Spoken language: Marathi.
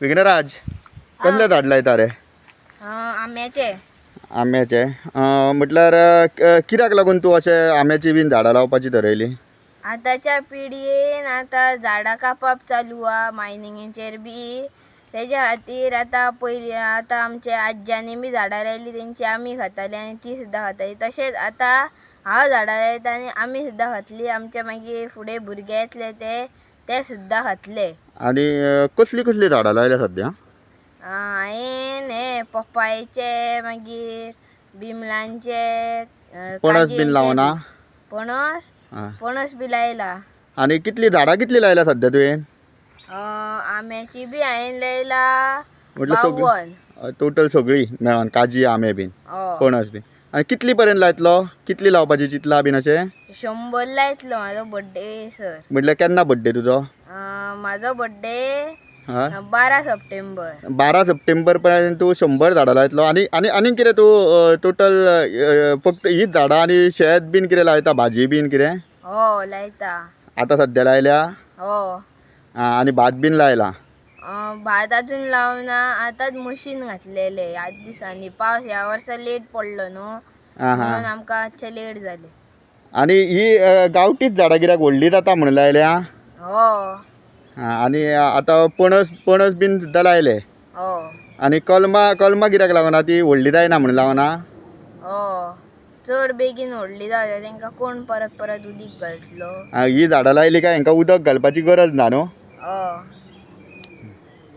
विघ्नराज कसले झाड लायता रे? आंब्याचे. आंब्याचे म्हटल्यार कित्याक लागून तूं अशें आंब्याची बीन झाडां लावपाची ठरयली? आताच्या पिढयेन आता झाडां कापप चालू हा मायनिंगेचेर बी. तेज्या खातीर आता पयली आता आमच्या आज्यानी बी झाडां लायली तेंची आमी खाताली आनी ती सुद्दां खाताली. तशेंच आता हांव झाडां लायता आनी आमी सुद्दां खातली. आमच्या मागीर फुडें भुरगे येतले ते सुद्दां खातले. आनी कसली कसली झाडां लायल्या सद्या? हांवें हे पपायेचे मागीर बिमलांचे पणस बीन लावना? पणस आं. पणस बी लायला. आनी कितली झाडां कितली लायल्या सद्या तुवें? आंब्याची बी हांवें लायला म्हटल्यार 52. टोटल सगळी मेळोन काजी आंबे बीन पणस बीन. आनी कितली पर्यंत लायतलो? कितली लावपाची चिंतला बीन अशें? 100 लायतलो म्हाजो बड्डे सर. म्हटल्यार केन्ना बड्डे तुजो? म्हाजो बड्डे हय 12 सप्टेंबर. 12 सप्टेंबर पर्यंत तूं 100 झाडां लायतलो. आनी आनी आनी कितें तूं टोटल फक्त हीच झाडां आनी शेत बीन कितें लायता? भाजी बीन कितें? हो लायता. आतां सद्या लायल्या? हो. आनी भात बीन लायला? भात अजून लावना. आतांच मशीन घातलेले 8 दिसांनी. पावस ह्या वर्सा लेट पडलो न्हू म्हणून आमकां मातशें लेट जालें. आनी ही गांवठीच झाडां कित्याक व्हडली जाता म्हणून लायल्या? हो. आनी आतां पणस बीन सुद्दां लायले? हो. आनी कलमां कित्याक लागना? ती व्हडली जायना म्हणून लावना? हो. चड बेगीन व्हडली जाता तेंका कोण परत परत उदीक घालतलो? ही झाडां लायली काय हांकां उदक घालपाची गरज ना न्हू? हो.